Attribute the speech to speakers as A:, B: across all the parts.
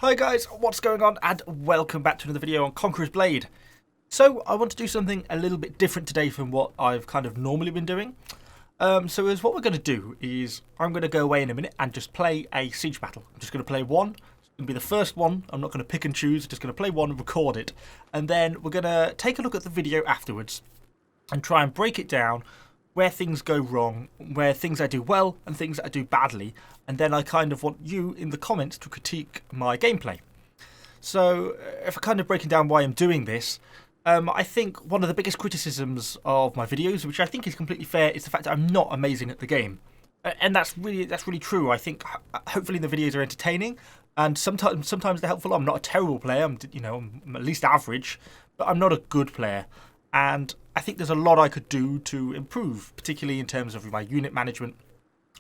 A: Hi guys, what's going on, and welcome back to another video on Conqueror's Blade. So I want to do something a little bit different today from what I've kind of normally been doing. So what we're going to do is I'm going to go away in a minute and just play a siege battle. I'm just going to play one. It's going to be the first one. I'm not going to pick and choose. I'm just going to play one and record it. And then we're going to take a look at the video afterwards and try and break it down, where things go wrong, where things I do well and things that I do badly, and then I kind of want you in the comments to critique my gameplay. So if I'm kind of breaking down why I'm doing this, I think one of the biggest criticisms of my videos, which I think is completely fair, is the fact that I'm not amazing at the game. And that's really true. I think hopefully the videos are entertaining, and sometimes they're helpful. I'm not a terrible player. I'm at least average, but I'm not a good player. And I think there's a lot I could do to improve, particularly in terms of my unit management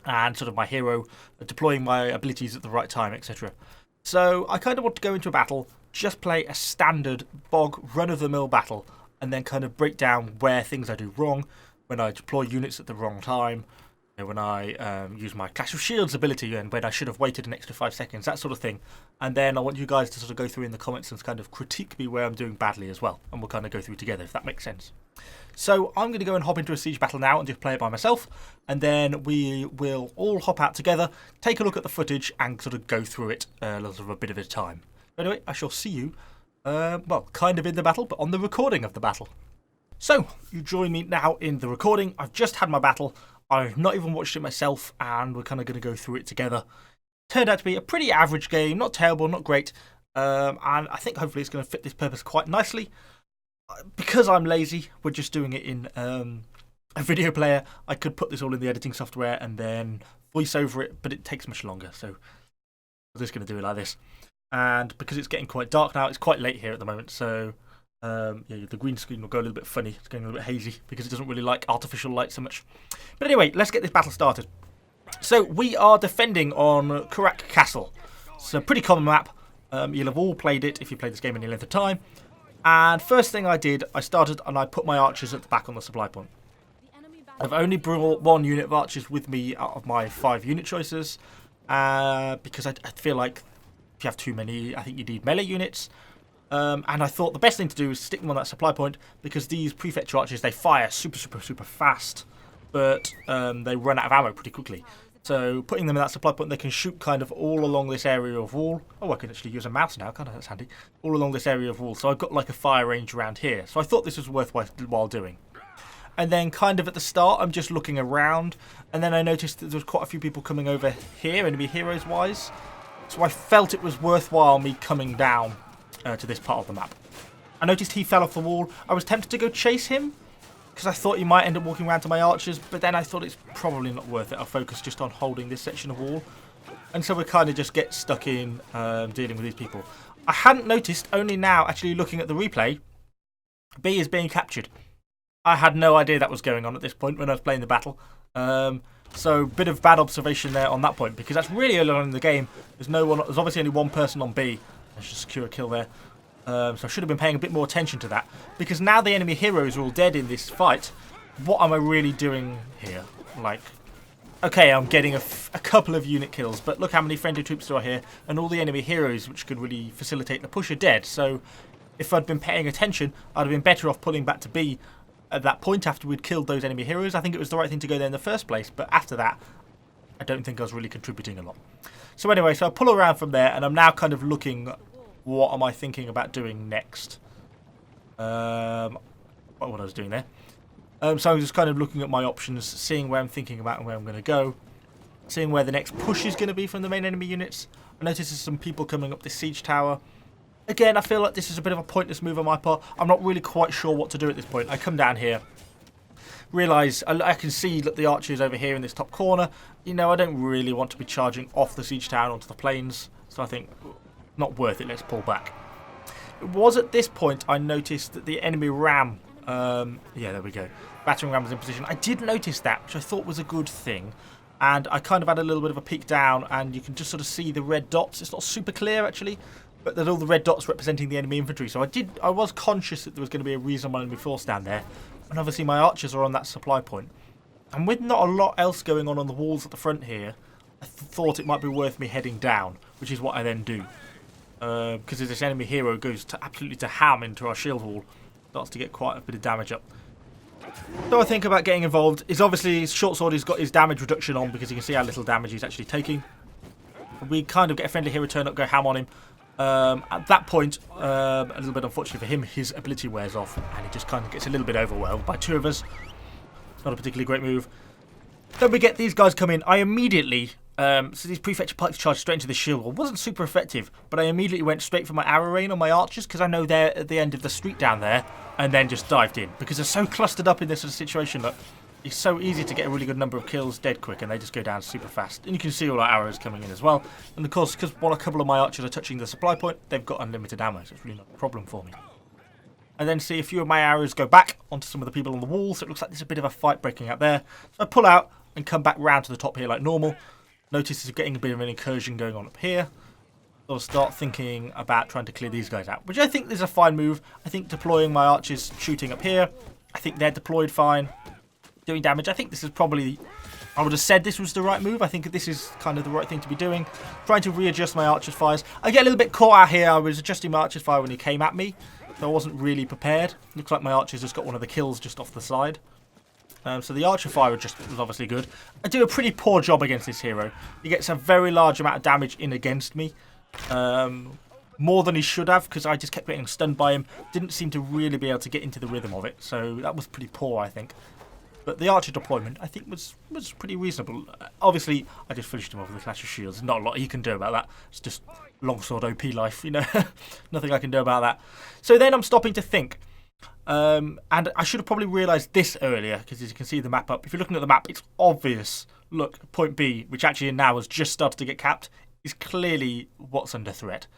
A: and sort of my hero deploying my abilities at the right time, etc. So I kind of want to go into a battle, just play a standard bog run-of-the-mill battle, and then kind of break down where things I do wrong, when I deploy units at the wrong time, when I use my Clash of Shields ability and when I should have waited an extra 5 seconds, that sort of thing. And then I want you guys to sort of go through in the comments and kind of critique me where I'm doing badly as well. And we'll kind of go through together, if that makes sense. So I'm going to go and hop into a siege battle now and just play it by myself. And then we will all hop out together, take a look at the footage and sort of go through it sort of a bit at a time. Anyway, I shall see you, well, kind of in the battle, but on the recording of the battle. So, you join me now in the recording. I've just had my battle. I've not even watched it myself, and we're kind of going to go through it together. Turned out to be a pretty average game, not terrible, not great, and I think hopefully it's going to fit this purpose quite nicely. Because I'm lazy, we're just doing it in a video player. I could put this all in the editing software and then voice over it, but it takes much longer, so we're just going to do it like this. And because it's getting quite dark now, it's quite late here at the moment, so yeah, the green screen will go a little bit funny. It's going a little bit hazy because it doesn't really like artificial light so much. But anyway, let's get this battle started. So we are defending on Conqueror Castle. It's a pretty common map. You'll have all played it if you played this game any length of time. And first thing I did, I started and I put my archers at the back on the supply point. I've only brought one unit of archers with me out of my 5 unit choices because I feel like if you have too many, I think you need melee units. And I thought the best thing to do is stick them on that supply point because these prefecture archers, they fire super fast, but they run out of ammo pretty quickly. So putting them in that supply point, they can shoot kind of all along this area of wall. Oh, I can actually use a mouse now, can't I? That's handy. All along this area of wall. So I've got like a fire range around here. So I thought this was worthwhile doing. And then kind of at the start, I'm just looking around. And then I noticed that there was quite a few people coming over here, enemy heroes wise. So I felt it was worthwhile me coming down to this part of the map. I noticed he fell off the wall. I was tempted to go chase him because I thought he might end up walking around to my archers, but then I thought it's probably not worth it. I'll focus just on holding this section of wall. And so we kind of just get stuck in dealing with these people. I hadn't noticed, only now actually looking at the replay, B is being captured. I had no idea that was going on at this point when I was playing the battle. So bit of bad observation there on that point because that's really early on in the game. There's obviously only one person on B. I should secure a kill there. So I should have been paying a bit more attention to that. Because now the enemy heroes are all dead in this fight, what am I really doing here? Like, okay, I'm getting a couple of unit kills, but look how many friendly troops there are here, and all the enemy heroes, which could really facilitate the push, are dead. So if I'd been paying attention, I'd have been better off pulling back to B at that point after we'd killed those enemy heroes. I think it was the right thing to go there in the first place, but after that, I don't think I was really contributing a lot. So anyway, so I pull around from there, and I'm now kind of looking, what am I thinking about doing next? What I was doing there. So I'm just kind of looking at my options, seeing where I'm thinking about and where I'm going to go. Seeing where the next push is going to be from the main enemy units. I notice there's some people coming up this siege tower. Again, I feel like this is a bit of a pointless move on my part. I'm not really quite sure what to do at this point. I come down here. Realise I can see that the archers over here in this top corner. You know, I don't really want to be charging off the siege tower onto the plains. So I think, not worth it, let's pull back. It was at this point I noticed that the enemy ram, yeah, there we go. Battering ram was in position. I did notice that, which I thought was a good thing. And I kind of had a little bit of a peek down, and you can just sort of see the red dots. It's not super clear, actually, but there's all the red dots representing the enemy infantry. So I was conscious that there was going to be a reasonable enemy force down there. And obviously my archers are on that supply point. And with not a lot else going on the walls at the front here, I thought it might be worth me heading down, which is what I then do. because this enemy hero goes to absolutely to ham into our shield wall. Starts to get quite a bit of damage up. So I think about getting involved is obviously his short sword has got his damage reduction on because you can see how little damage he's actually taking. We kind of get a friendly hero turn up, go ham on him. At that point, a little bit unfortunately for him, his ability wears off and he just kind of gets a little bit overwhelmed by two of us. Not a particularly great move. Then we get these guys come in. I immediately, so these prefetch pikes charged straight into the shield wall. Wasn't super effective, but I immediately went straight for my arrow rain on my archers because I know they're at the end of the street down there, and then just dived in because they're so clustered up in this sort of situation that it's so easy to get a really good number of kills dead quick, and they just go down super fast. And you can see all our arrows coming in as well. And of course, because while a couple of my archers are touching the supply point, they've got unlimited ammo, so it's really not a problem for me. And then see a few of my arrows go back onto some of the people on the wall, so it looks like there's a bit of a fight breaking out there. So I pull out and come back round to the top here like normal. Notice there's getting a bit of an incursion going on up here. So I'll start thinking about trying to clear these guys out, which I think is a fine move. I think deploying my archers shooting up here, I think they're deployed fine, doing damage. I think this is probably, I would have said this was the right move. I think this is kind of the right thing to be doing. Trying to readjust my archer's fires. I get a little bit caught out here. I was adjusting my archer's fire when he came at me, so I wasn't really prepared. Looks like my archer's just got one of the kills just off the side. So the archer fire was obviously good. I do a pretty poor job against this hero. He gets a very large amount of damage in against me. More than he should have, because I just kept getting stunned by him. Didn't seem to really be able to get into the rhythm of it. So that was pretty poor, I think. But the archer deployment, I think, was pretty reasonable. Obviously, I just finished him off with a Clash of Shields. There's not a lot he can do about that. It's just longsword OP life, you know. Nothing I can do about that. So then I'm stopping to think. And I should have probably realised this earlier, because as you can see the map up, if you're looking at the map, it's obvious. Look, point B, which actually now has just started to get capped, is clearly what's under threat.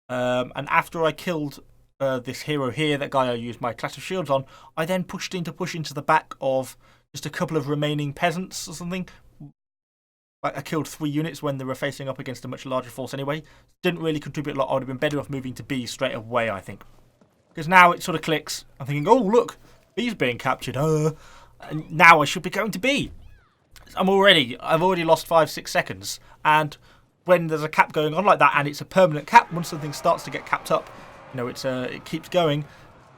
A: And after I killed this hero here, that guy I used my Clash of Shields on, I then pushed into the back of just a couple of remaining peasants or something. I killed 3 units when they were facing up against a much larger force anyway. Didn't really contribute a lot. I would have been better off moving to B straight away, I think. Because now it sort of clicks. I'm thinking, oh, look, B's being captured. And now I should be going to B. I've already lost 5-6 seconds. And when there's a cap going on like that, and it's a permanent cap, once something starts to get capped up, you know, it keeps going,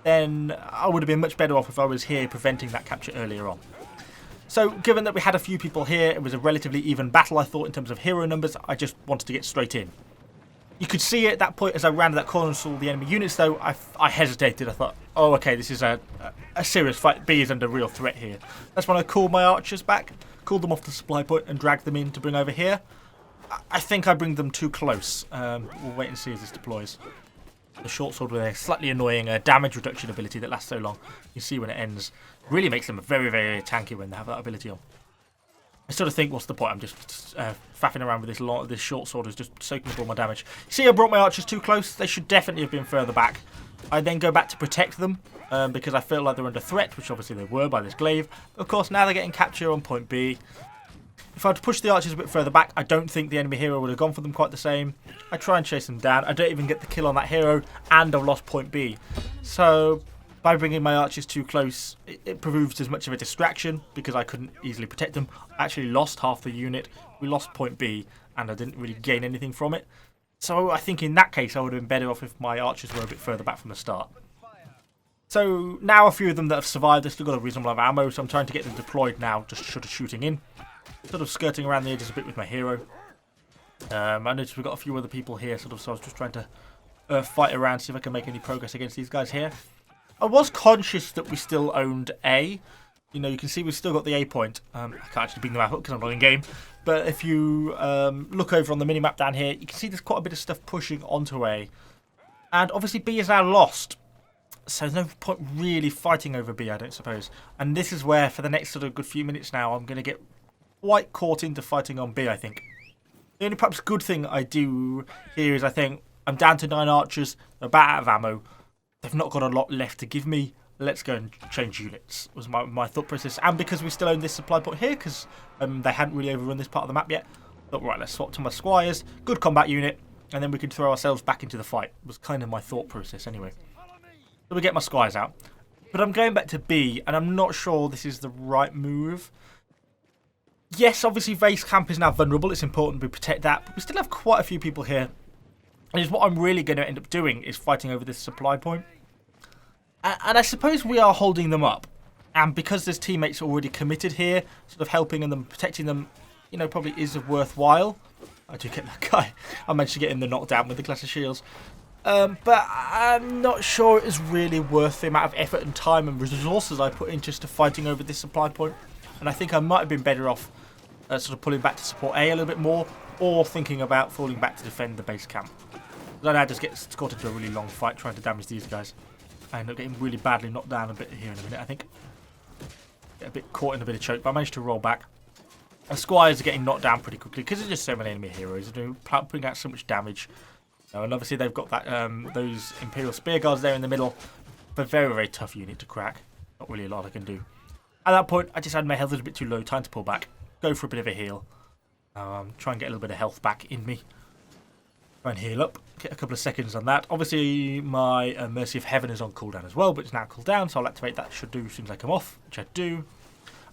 A: then I would have been much better off if I was here preventing that capture earlier on. So given that we had a few people here, it was a relatively even battle, I thought, in terms of hero numbers. I just wanted to get straight in. You could see at that point, as I rounded that corner and saw the enemy units, though, I hesitated. I thought, oh, okay, this is a serious fight. B is under real threat here. That's when I called my archers back, called them off the supply point, and dragged them in to bring over here. I think I bring them too close. We'll wait and see as this deploys. The short sword with a slightly annoying damage reduction ability that lasts so long. You see when it ends. Really makes them very, very tanky when they have that ability on. I sort of think, what's the point? I'm just faffing around with this short sword is just soaking up all my damage. See, I brought my archers too close. They should definitely have been further back. I then go back to protect them because I feel like they're under threat, which obviously they were by this glaive. Of course, now they're getting captured on point B. If I'd pushed the archers a bit further back, I don't think the enemy hero would have gone for them quite the same. I try and chase them down. I don't even get the kill on that hero, and I've lost point B. So by bringing my archers too close, it proved as much of a distraction because I couldn't easily protect them. I actually lost half the unit. We lost point B, and I didn't really gain anything from it. So I think in that case, I would have been better off if my archers were a bit further back from the start. So now a few of them that have survived, they've still got a reasonable amount of ammo, so I'm trying to get them deployed now, just sort of shooting in. Sort of skirting around the edges a bit with my hero. I noticed we've got a few other people here, so I was just trying to fight around, see if I can make any progress against these guys here. I was conscious that we still owned A. You know, you can see we've still got the A point. I can't actually bring them out because I'm not in game. But if you look over on the minimap down here, you can see there's quite a bit of stuff pushing onto A. And obviously B is now lost. So there's no point really fighting over B, I don't suppose. And this is where, for the next sort of good few minutes now, I'm going to get quite caught into fighting on B, I think. The only perhaps good thing I do here is I think I'm down to 9 archers, they're about out of ammo. They've not got a lot left to give me. Let's go and change units, was my thought process. And because we still own this supply point here, because they hadn't really overrun this part of the map yet, I thought, right, let's swap to my squires, good combat unit, and then we could throw ourselves back into the fight. Was kind of my thought process anyway. So we get my squires out. But I'm going back to B, and I'm not sure this is the right move. Yes, obviously base camp is now vulnerable. It's important we protect that. But we still have quite a few people here. is what I'm really going to end up doing is fighting over this supply point. And I suppose we are holding them up. And because there's teammates already committed here, sort of helping them, protecting them, you know, probably is worthwhile. I do get that guy. I managed to get him the knockdown with the Clash of Shields. But I'm not sure it is really worth the amount of effort and time and resources I put into just fighting over this supply point. And I think I might have been better off sort of pulling back to support A little bit more, or thinking about falling back to defend the base camp. Then I just get caught into a really long fight trying to damage these guys. I end up getting really badly knocked down a bit here in a minute, I think. Get a bit caught in a bit of choke, but I managed to roll back. And Squires are getting knocked down pretty quickly because there's just so many enemy heroes. They're putting out so much damage. And obviously they've got that those Imperial Spear Guards there in the middle. But very, very tough unit to crack. Not really a lot I can do. At that point, I just had my health a bit too low. Time to pull back. Go for a bit of a heal. Try and get a little bit of health back in me. Try and heal up. Get a couple of seconds on that. Obviously, my Mercy of Heaven is on cooldown as well, but it's now cooled down, so I'll activate that. Should do as soon as I come off, which I do.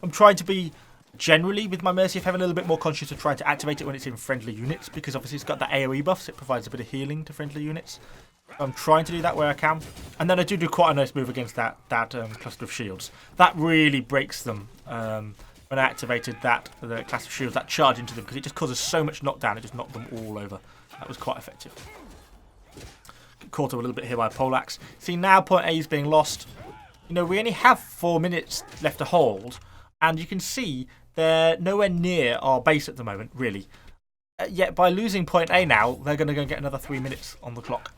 A: I'm trying to be, generally, with my Mercy of Heaven, a little bit more conscious of trying to activate it when it's in friendly units, because obviously it's got that AoE buff, so it provides a bit of healing to friendly units. So I'm trying to do that where I can. And then I do quite a nice move against that cluster of shields. That really breaks them. When I activated the class of shields, that charge into them, because it just causes so much knockdown, it just knocked them all over. That was quite effective. Get caught up a little bit here by Polax. See, now point A is being lost. You know, we only have 4 minutes left to hold, and you can see they're nowhere near our base at the moment, really. Yet by losing point A now, they're going to go and get another 3 minutes on the clock.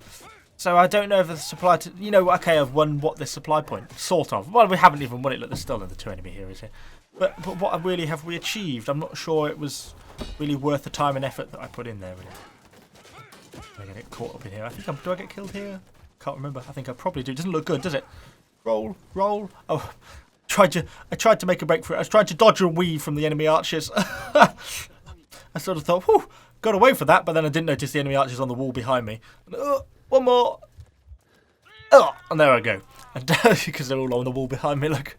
A: So I don't know if the supply, you know, okay, I've won what this supply point, sort of. Well, we haven't even won it. Look, there's still another 2 enemy heroes here. But what really have we achieved? I'm not sure it was really worth the time and effort that I put in there. Really. I'm going to get caught up in here. I think do I get killed here? Can't remember. I think I probably do. It doesn't look good, does it? Roll, roll. Oh, I tried to make a break for it. I was trying to dodge and weave from the enemy archers. I sort of thought, whew, got away from that, but then I didn't notice the enemy archers on the wall behind me. One more. Oh, and there I go. And because they're all on the wall behind me, look.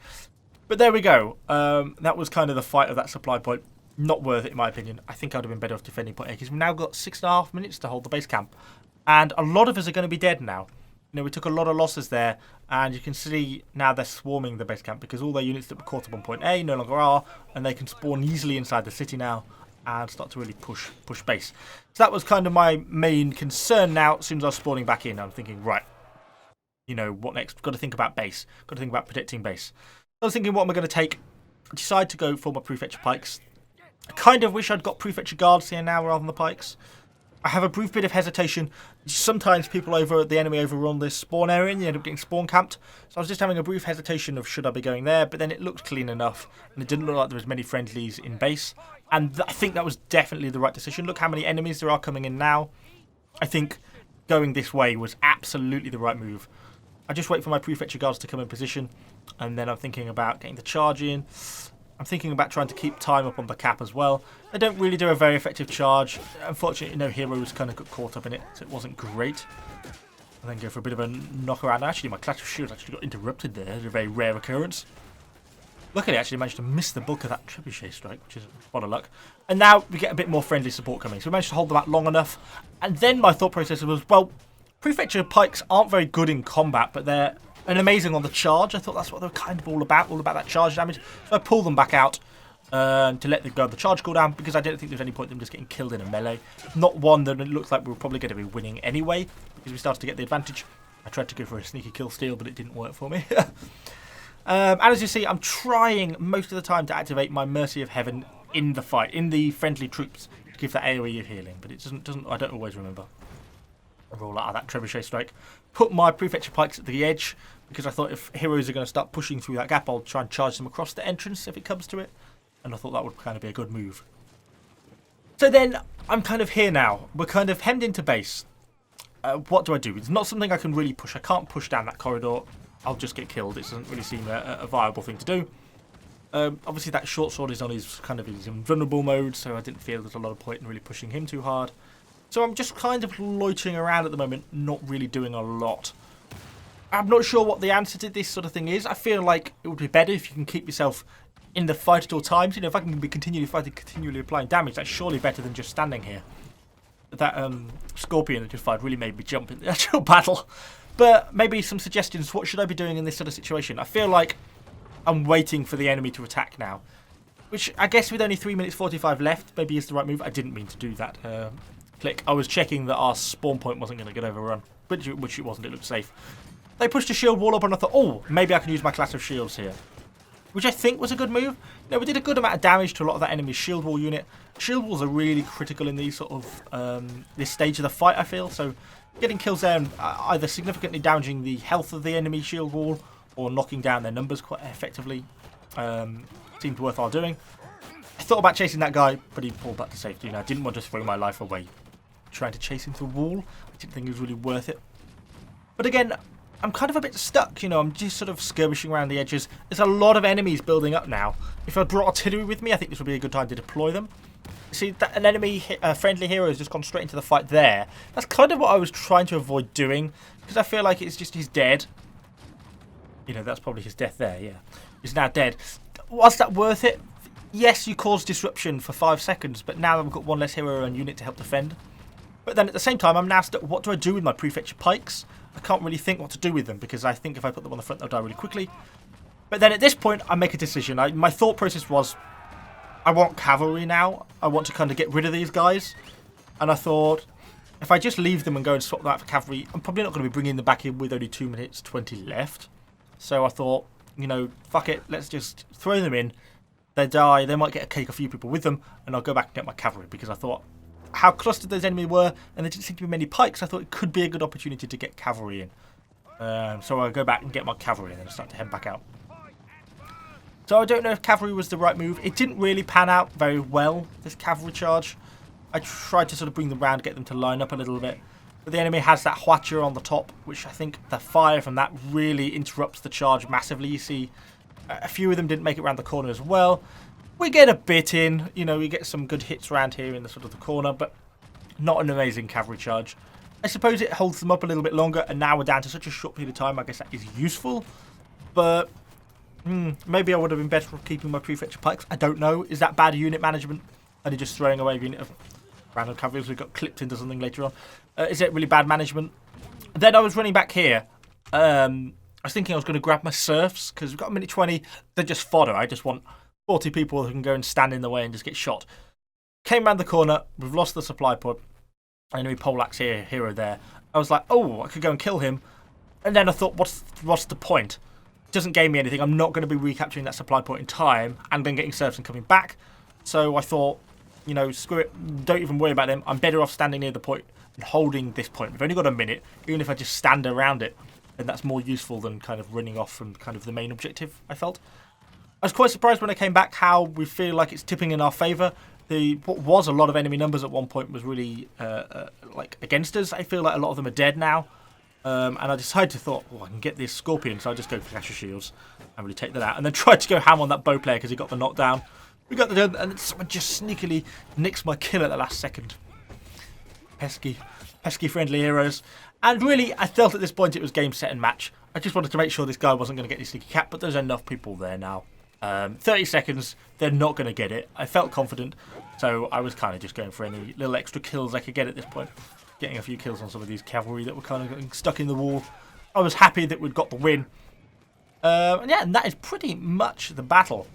A: But there we go. That was kind of the fight of that supply point. Not worth it, in my opinion. I think I'd have been better off defending point A, because we've now got 6.5 minutes to hold the base camp. And a lot of us are going to be dead now. You know, we took a lot of losses there, and you can see now they're swarming the base camp, because all their units that were caught up on point A no longer are, and they can spawn easily inside the city now and start to really push base. So that was kind of my main concern now. As soon as I was spawning back in, I'm thinking, right, you know, what next? Got to think about base. Got to think about protecting base. I was thinking, what am I going to take? I decided to go for my Prefetcher Pikes. I kind of wish I'd got Prefetcher Guards here now rather than the Pikes. I have a brief bit of hesitation. Sometimes people the enemy overrun this spawn area and you end up getting spawn camped. So I was just having a brief hesitation of should I be going there, but then it looked clean enough and it didn't look like there was many friendlies in base. And I think that was definitely the right decision. Look how many enemies there are coming in now. I think going this way was absolutely the right move. I just wait for my Prefetcher Guards to come in position, and then I'm thinking about getting the charge in. I'm thinking about trying to keep time up on the cap as well. They don't really do a very effective charge. Unfortunately, no heroes kind of got caught up in it, so it wasn't great. And then go for a bit of a knock around. Actually, my Clash of Shields actually got interrupted there. It's a very rare occurrence. Luckily, I actually managed to miss the bulk of that trebuchet strike, which is a lot of luck. And now we get a bit more friendly support coming. So we managed to hold them out long enough. And then my thought process was, well, Prefetcher Pikes aren't very good in combat, but they're amazing on the charge. I thought that's what they're kind of all about that charge damage. So I pulled them back out to let them go the charge cooldown, because I didn't think there was any point in them just getting killed in a melee. Not one that it looks like we were probably going to be winning anyway, because we started to get the advantage. I tried to go for a sneaky kill steal, but it didn't work for me. And as you see, I'm trying most of the time to activate my Mercy of Heaven in the fight, in the friendly troops, to give that AoE of healing, but it doesn't. I don't always remember. I roll out of that trebuchet strike. Put my Prefetcher Pikes at the edge, because I thought if heroes are going to start pushing through that gap, I'll try and charge them across the entrance if it comes to it. And I thought that would kind of be a good move. So then, I'm kind of here now. We're kind of hemmed into base. What do I do? It's not something I can really push. I can't push down that corridor. I'll just get killed. It doesn't really seem a viable thing to do. Obviously, that short sword is on his kind of his invulnerable mode, so I didn't feel there's a lot of point in really pushing him too hard. So I'm just kind of loitering around at the moment, not really doing a lot. I'm not sure what the answer to this sort of thing is. I feel like it would be better if you can keep yourself in the fight at all times. You know, if I can be continually fighting, continually applying damage, that's surely better than just standing here. Scorpion that just fired really made me jump in the actual battle. But maybe some suggestions. What should I be doing in this sort of situation? I feel like I'm waiting for the enemy to attack now. Which I guess with only 3 minutes 45 left, maybe is the right move. I didn't mean to do that click. I was checking that our spawn point wasn't going to get overrun. Which it wasn't. It looked safe. They pushed a shield wall up and I thought, oh, maybe I can use my class of shields here. Which I think was a good move. No, we did a good amount of damage to a lot of that enemy's shield wall unit. Shield walls are really critical in these sort of this stage of the fight, I feel. So getting kills there and either significantly damaging the health of the enemy shield wall or knocking down their numbers quite effectively seemed worthwhile doing. I thought about chasing that guy, but he pulled back to safety, and I didn't want to throw my life away trying to chase him through the wall. I didn't think it was really worth it. But again, I'm kind of a bit stuck, you know, I'm just sort of skirmishing around the edges. There's a lot of enemies building up now. If I brought artillery with me, I think this would be a good time to deploy them. See, that an enemy friendly hero has just gone straight into the fight there. That's kind of what I was trying to avoid doing, because I feel like it's just he's dead. You know, that's probably his death there, yeah. He's now dead. Was that worth it? Yes, you caused disruption for 5 seconds, but now I've got one less hero and unit to help defend. But then at the same time, I'm now stuck. What do I do with my prefetcher pikes? I can't really think what to do with them, because I think if I put them on the front, they'll die really quickly. But then at this point, I make a decision. My thought process was, I want cavalry now. I want to kind of get rid of these guys. And I thought, if I just leave them and go and swap that for cavalry, I'm probably not going to be bringing them back in with only 2 minutes 20 left. So I thought, you know, fuck it, let's just throw them in. They die, they might take a few people with them, and I'll go back and get my cavalry, because I thought how clustered those enemies were, and there didn't seem to be many pikes. I thought it could be a good opportunity to get cavalry in. So I'll go back and get my cavalry and then start to head back out. So I don't know if cavalry was the right move. It didn't really pan out very well, this cavalry charge. I tried to sort of bring them round, get them to line up a little bit. But the enemy has that Hwacha on the top, which I think the fire from that really interrupts the charge massively. You see, a few of them didn't make it around the corner as well. We get a bit in, you know, we get some good hits around here in the sort of the corner, but not an amazing cavalry charge. I suppose it holds them up a little bit longer, and now we're down to such a short period of time. I guess that is useful, but maybe I would have been better off keeping my prefetcher pikes. I don't know. Is that bad unit management? Are they just throwing away a unit of random cavalry who got clipped into something later on? Is it really bad management? Then I was running back here. I was thinking I was going to grab my serfs, because we've got a minute 20. They're just fodder. I just want 40 people who can go and stand in the way and just get shot. Came around the corner. We've lost the supply pod. Enemy poleaxe here, hero there. I was like, oh, I could go and kill him. And then I thought, what's the point? It doesn't gain me anything. I'm not going to be recapturing that supply point in time and then getting serfs and coming back. So I thought, you know, screw it. Don't even worry about them. I'm better off standing near the point and holding this point. We've only got a minute. Even if I just stand around it, then that's more useful than kind of running off from kind of the main objective, I felt. I was quite surprised when I came back how we feel like it's tipping in our favour. What was a lot of enemy numbers at one point was really like against us. I feel like a lot of them are dead now. And I decided to thought, oh, I can get this Scorpion, so I just go for Clash of Shields and really take that out. And then tried to go ham on that bow player because he got the knockdown. We got the done, and then someone just sneakily nicks my kill at the last second. Pesky friendly heroes. And really, I felt at this point it was game, set, and match. I just wanted to make sure this guy wasn't going to get his sneaky cap, but there's enough people there now. 30 seconds, they're not going to get it. I felt confident, so I was kind of just going for any little extra kills I could get at this point. Getting a few kills on some of these cavalry that were kind of getting stuck in the wall. I was happy that we'd got the win. And yeah, and that is pretty much the battle.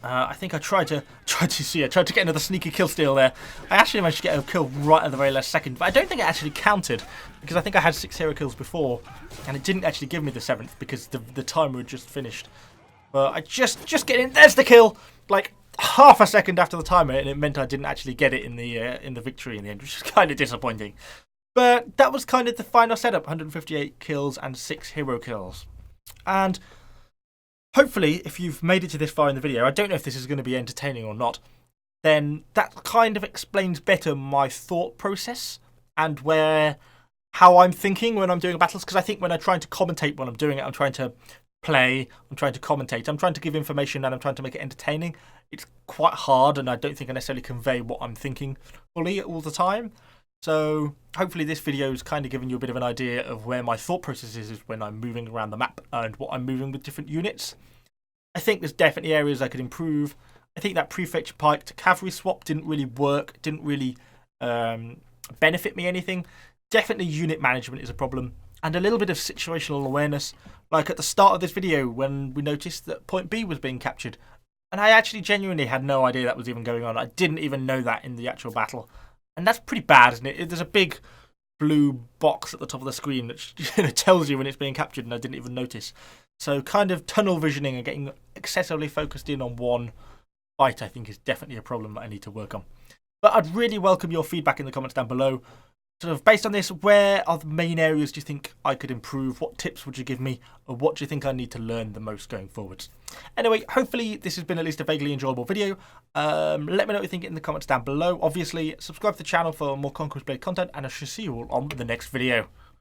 A: I think I tried to get another sneaky kill steal there. I actually managed to get a kill right at the very last second, but I don't think it actually counted because I think I had 6 hero kills before, and it didn't actually give me the 7th because the timer had just finished. But I just get in. There's the kill, like half a second after the timer, and it meant I didn't actually get it in the victory in the end, which is kind of disappointing. But that was kind of the final setup: 158 kills and 6 hero kills, and. Hopefully, if you've made it to this far in the video, I don't know if this is going to be entertaining or not, then that kind of explains better my thought process and how I'm thinking when I'm doing battles. Because I think when I'm trying to commentate when I'm doing it, I'm trying to play, I'm trying to commentate, I'm trying to give information and I'm trying to make it entertaining. It's quite hard, and I don't think I necessarily convey what I'm thinking fully all the time. So hopefully this video is kind of giving you a bit of an idea of where my thought process is when I'm moving around the map and what I'm moving with different units. I think there's definitely areas I could improve. I think that prefetcher pike to cavalry swap didn't really work, didn't really benefit me anything. Definitely unit management is a problem, and a little bit of situational awareness, like at the start of this video when we noticed that point B was being captured. And I actually genuinely had no idea that was even going on. I didn't even know that in the actual battle. And that's pretty bad, isn't it? There's a big blue box at the top of the screen that tells you when it's being captured, and I didn't even notice. So kind of tunnel visioning and getting excessively focused in on one fight, I think, is definitely a problem that I need to work on. But I'd really welcome your feedback in the comments down below. Sort of based on this, where are the main areas do you think I could improve? What tips would you give me? Or what do you think I need to learn the most going forwards? Anyway, hopefully this has been at least a vaguely enjoyable video. Let me know what you think in the comments down below. Obviously, subscribe to the channel for more Conquerors Blade content, and I shall see you all on the next video.